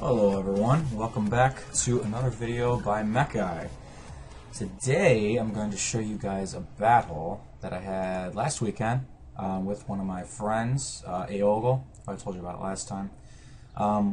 Hello everyone, welcome back to another video by Mech. Today I'm going to show you guys a battle that I had last weekend with one of my friends, Aogle. I told you about it last time.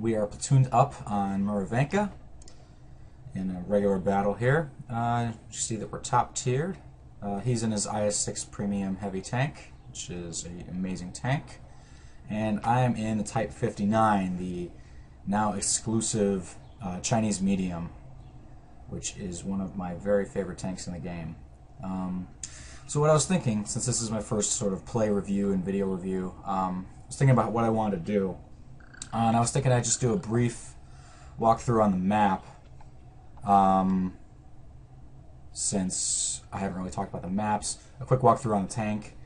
We are platooned up on R3VI3W in a regular battle here. You see that we're top tiered. He's in his IS-6 Premium Heavy Tank, which is an amazing tank. And I am in the Type 59, the now exclusive Chinese medium, which is one of my very favorite tanks in the game. So what I was thinking, since this is my first sort of play review and video review, I was thinking about what I wanted to do. And I was thinking I'd just do a brief walkthrough on the map, since I haven't really talked about the maps. A quick walkthrough on the tank,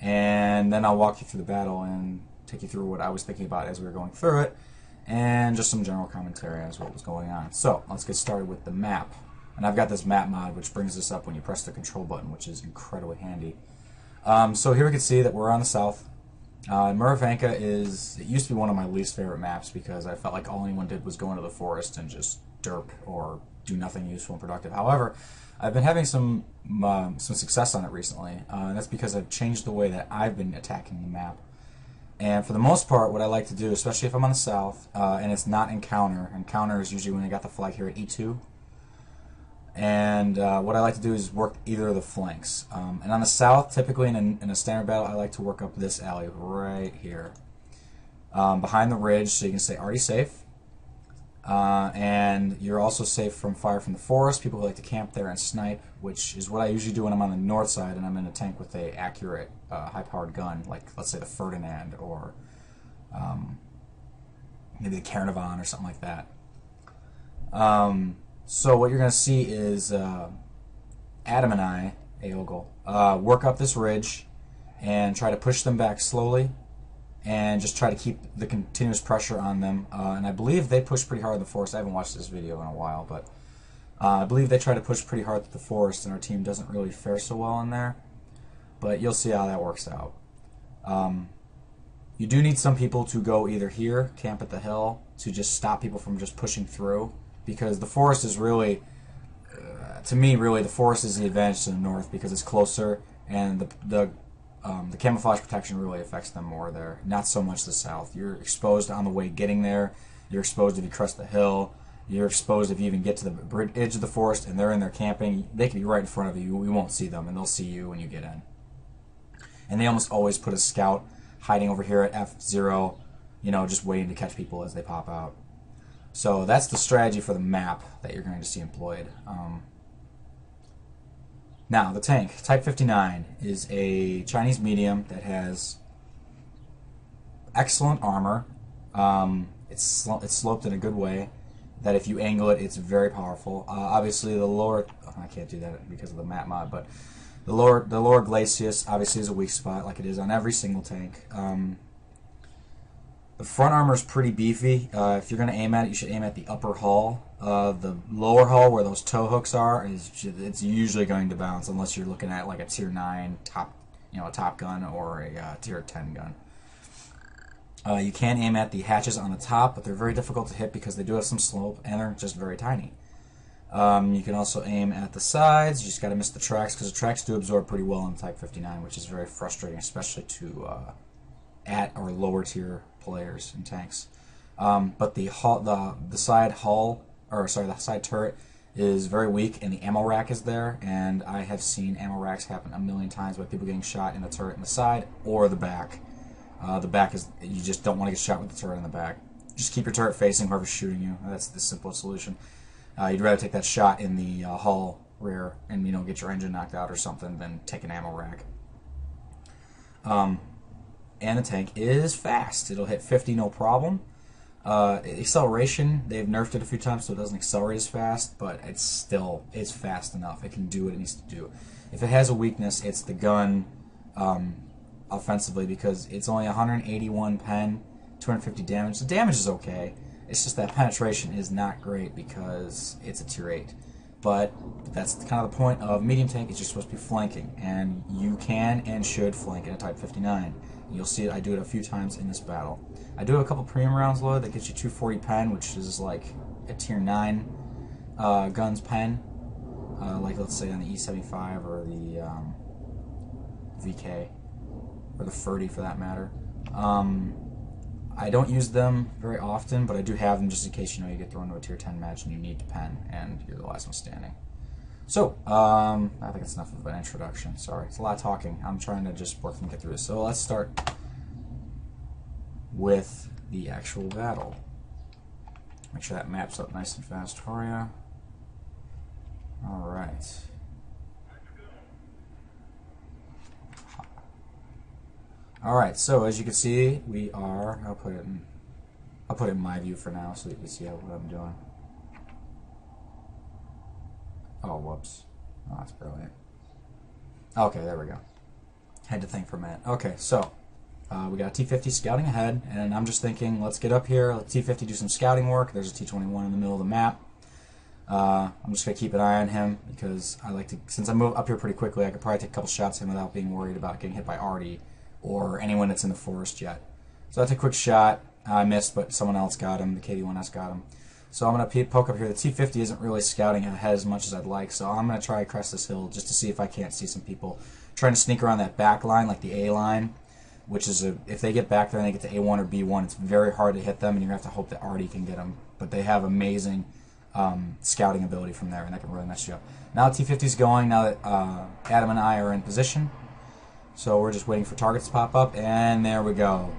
and then I'll walk you through the battle and take you through what I was thinking about as we were going through it, and just some general commentary as what was going on. So let's get started with the map. And I've got this map mod which brings this up when you press the control button, which is incredibly handy. So here we can see that we're on the south. R3VI3W it used to be one of my least favorite maps because I felt like all anyone did was go into the forest and just derp or do nothing useful and productive. However, I've been having some success on it recently, and that's because I've changed the way that I've been attacking the map. And for the most part, what I like to do, especially if I'm on the south, and it's not in counter, and counter is usually when I got the flag here at E2, and what I like to do is work either of the flanks. And on the south, typically in a standard battle, I like to work up this alley right here, behind the ridge, so you can stay already safe. And you're also safe from fire from the forest. People who like to camp there and snipe, which is what I usually do when I'm on the north side and I'm in a tank with a accurate, high-powered gun, like let's say the Ferdinand or maybe the Carnarvon or something like that. So what you're going to see is Adam and I, Aogle, work up this ridge and try to push them back slowly, and just try to keep the continuous pressure on them. And I believe they push pretty hard in the forest. I haven't watched this video in a while, but I believe they try to push pretty hard through the forest, and our team doesn't really fare so well in there. But you'll see how that works out. You do need some people to go either here, camp at the hill, to just stop people from just pushing through, because the forest is really, to me, really, the forest is the advantage to the north because it's closer, and the camouflage protection really affects them more there, not so much the south. You're exposed on the way getting there, you're exposed if you crest the hill, you're exposed if you even get to the edge of the forest and they're in there camping. They can be right in front of you, we won't see them, and they'll see you when you get in. And they almost always put a scout hiding over here at F0, you know, just waiting to catch people as they pop out. So that's the strategy for the map that you're going to see employed. Now, the tank, Type 59, is a Chinese medium that has excellent armor. It's sloped in a good way, that if you angle it, it's very powerful. Obviously, the lower... I can't do that because of the map mod, but the lower glacis obviously is a weak spot, like it is on every single tank. The front armor is pretty beefy. If you're going to aim at it, you should aim at the upper hull. The lower hull, where those tow hooks are, it's usually going to bounce unless you're looking at like a tier 9 a top gun or a tier 10 gun. You can aim at the hatches on the top, but they're very difficult to hit because they do have some slope and they're just very tiny. You can also aim at the sides. You just got to miss the tracks because the tracks do absorb pretty well in Type 59, which is very frustrating, especially to at or lower tier players in tanks. But the side hull, or sorry, the side turret is very weak, and the ammo rack is there, and I have seen ammo racks happen a million times by people getting shot in the turret in the side or the back. The back is, you just don't want to get shot with the turret in the back. Just keep your turret facing whoever's shooting you. That's the simplest solution. You'd rather take that shot in the hull rear and, you know, get your engine knocked out or something than take an ammo rack. And the tank is fast. It'll hit 50 no problem. Acceleration, they've nerfed it a few times so it doesn't accelerate as fast, but it's fast enough. It can do what it needs to do. If it has a weakness, it's the gun offensively, because it's only 181 pen, 250 damage. The damage is okay. It's just that penetration is not great because it's a tier 8. but that's kind of the point of medium tank, is you're supposed to be flanking, and you can and should flank in a Type 59. You'll see it, I do it a few times in this battle. I do have a couple premium rounds loaded that gets you 240 pen, which is like a tier 9 guns pen, like let's say on the E75 or the VK, or the 30 for that matter. I don't use them very often, but I do have them just in case you get thrown into a tier 10 match and you need to pen, and you're the last one standing. So, I think it's enough of an introduction. Sorry, it's a lot of talking. I'm trying to just work and get through this. So let's start with the actual battle. Make sure that maps up nice and fast for you. Alright. Alright, so as you can see, we are, I'll put it in my view for now so you can see what I'm doing. Oh, whoops. Oh, that's brilliant. Okay, there we go. Had to think for a minute. Okay, so we got a T-50 scouting ahead, and I'm just thinking, let's get up here, let T-50 do some scouting work. There's a T-21 in the middle of the map. I'm just going to keep an eye on him because I like to, since I move up here pretty quickly, I could probably take a couple shots at him without being worried about getting hit by Artie or anyone that's in the forest yet. So that's a quick shot. I missed, but someone else got him. The KV-1S got him. So I'm going to poke up here. The T-50 isn't really scouting ahead as much as I'd like, so I'm going to try to crest this hill just to see if I can't see some people trying to sneak around that back line, like the A line, which is, if they get back there and they get to A1 or B1, it's very hard to hit them, and you're going to have to hope that Artie can get them. But they have amazing scouting ability from there, and that can really mess you up. Now the T-50 is going, now that Adam and I are in position. So we're just waiting for targets to pop up, and there we go.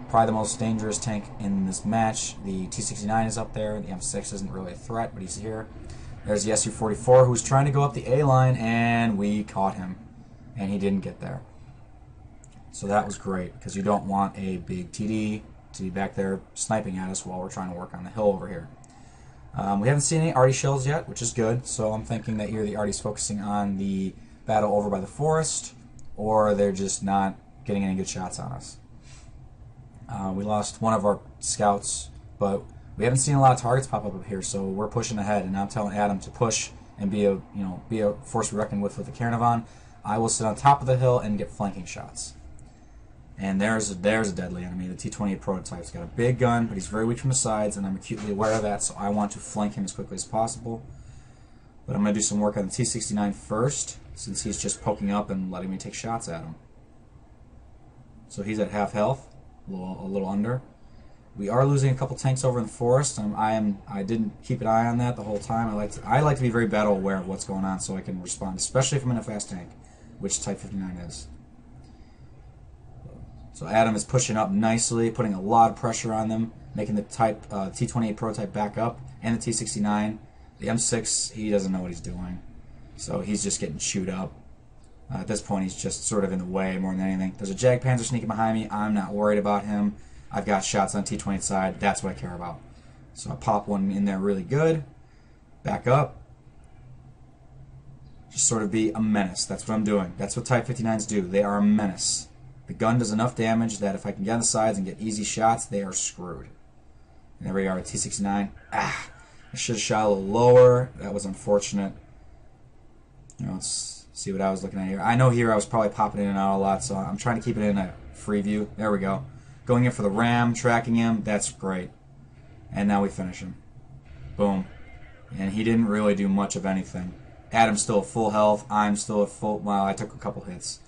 Probably the most dangerous tank in this match. The T-69 is up there. The M6 isn't really a threat, but he's here. There's the Su-44 who's trying to go up the A line, and we caught him. And he didn't get there. So that was great, because you don't want a big TD to be back there sniping at us while we're trying to work on the hill over here. We haven't seen any Artie shells yet, which is good. So I'm thinking that either the Artie's focusing on the battle over by the forest, or they're just not getting any good shots on us. We lost one of our scouts, but we haven't seen a lot of targets pop up here, so we're pushing ahead. And I'm telling Adam to push and be a force to be reckoned with the Caravan. I will sit on top of the hill and get flanking shots. And there's a deadly enemy. The T-28 prototype's got a big gun, but he's very weak from the sides, and I'm acutely aware of that, so I want to flank him as quickly as possible. But I'm going to do some work on the T-69 first, since he's just poking up and letting me take shots at him. So he's at half health. A little under. We are losing a couple tanks over in the forest. I didn't keep an eye on that the whole time. I like to be very battle aware of what's going on so I can respond, especially if I'm in a fast tank, which Type 59 is. So Adam is pushing up nicely, putting a lot of pressure on them, making the T-28 prototype back up, and the T-69. The M6, he doesn't know what he's doing, so he's just getting chewed up. At this point, he's just sort of in the way more than anything. There's a Jag Panzer sneaking behind me. I'm not worried about him. I've got shots on T-28 side. That's what I care about. So I pop one in there really good. Back up. Just sort of be a menace. That's what I'm doing. That's what Type 59s do. They are a menace. The gun does enough damage that if I can get on the sides and get easy shots, they are screwed. And there we are, T-69. I should have shot a little lower. That was unfortunate. Let's see what I was looking at here. I know here I was probably popping in and out a lot, so I'm trying to keep it in a free view. There we go. Going in for the ram, tracking him. That's great. And now we finish him. Boom. And he didn't really do much of anything. Adam's still at full health. I'm still at full... Well, I took a couple hits.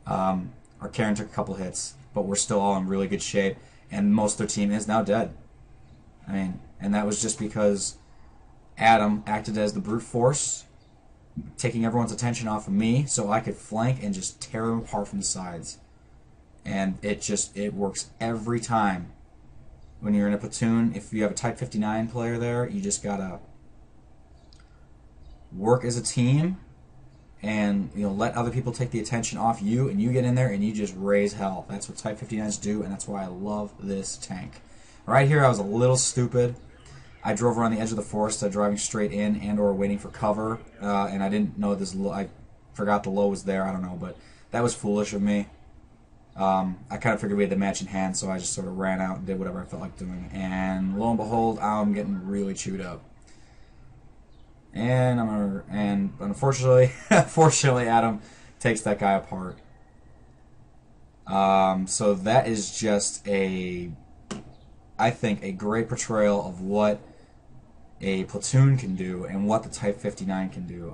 Or Karen took a couple hits. But we're still all in really good shape. And most of their team is now dead. I mean, and that was just because Adam acted as the brute force, taking everyone's attention off of me so I could flank and just tear them apart from the sides. And it works every time. When you're in a platoon, if you have a Type 59 player there, you just gotta work as a team and let other people take the attention off you, and you get in there and you just raise hell. That's what Type 59s do, and that's why I love this tank. Right here I was a little stupid. I drove around the edge of the forest, driving straight in and or waiting for cover, and I didn't know this. I forgot the low was there. I don't know, but that was foolish of me. I kind of figured we had the match in hand, so I just sort of ran out and did whatever I felt like doing. And lo and behold, I'm getting really chewed up. and unfortunately, fortunately, Adam takes that guy apart. So that is just I think, a great portrayal of what a platoon can do and what the Type 59 can do.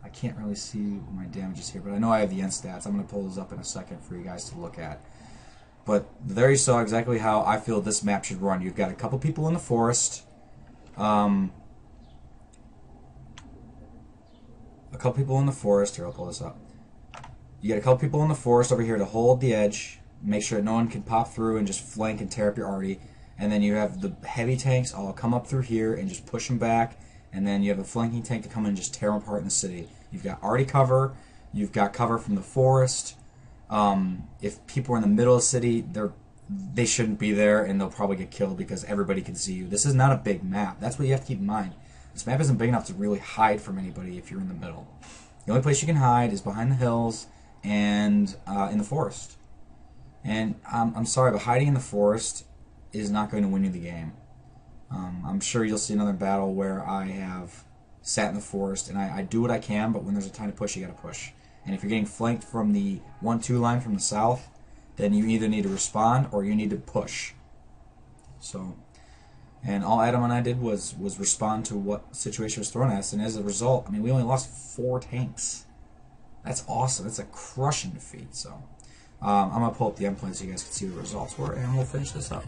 I can't really see my damages here, but I know I have the end stats. I'm going to pull those up in a second for you guys to look at. But there you saw exactly how I feel this map should run. You've got a couple people in the forest. A couple people in the forest. Here, I'll pull this up. You got a couple people in the forest over here to hold the edge, make sure that no one can pop through and just flank and tear up your arty. And then you have the heavy tanks all come up through here and just push them back. And then you have a flanking tank to come in and just tear them apart in the city. You've got arty cover. You've got cover from the forest. If people are in the middle of the city, they shouldn't be there, and they'll probably get killed because everybody can see you. This is not a big map. That's what you have to keep in mind. This map isn't big enough to really hide from anybody if you're in the middle. The only place you can hide is behind the hills and in the forest. And I'm sorry, but hiding in the forest is not going to win you the game. I'm sure you'll see another battle where I have sat in the forest, and I do what I can, but when there's a time to push, you gotta push. And if you're getting flanked from the 1-2 line from the south, then you either need to respond or you need to push. So, and all Adam and I did was respond to what situation was thrown at us, and as a result, I mean, we only lost 4 tanks. That's awesome. That's a crushing defeat. So, I'm gonna pull up the endpoint so you guys can see the results for it, and we'll finish this up.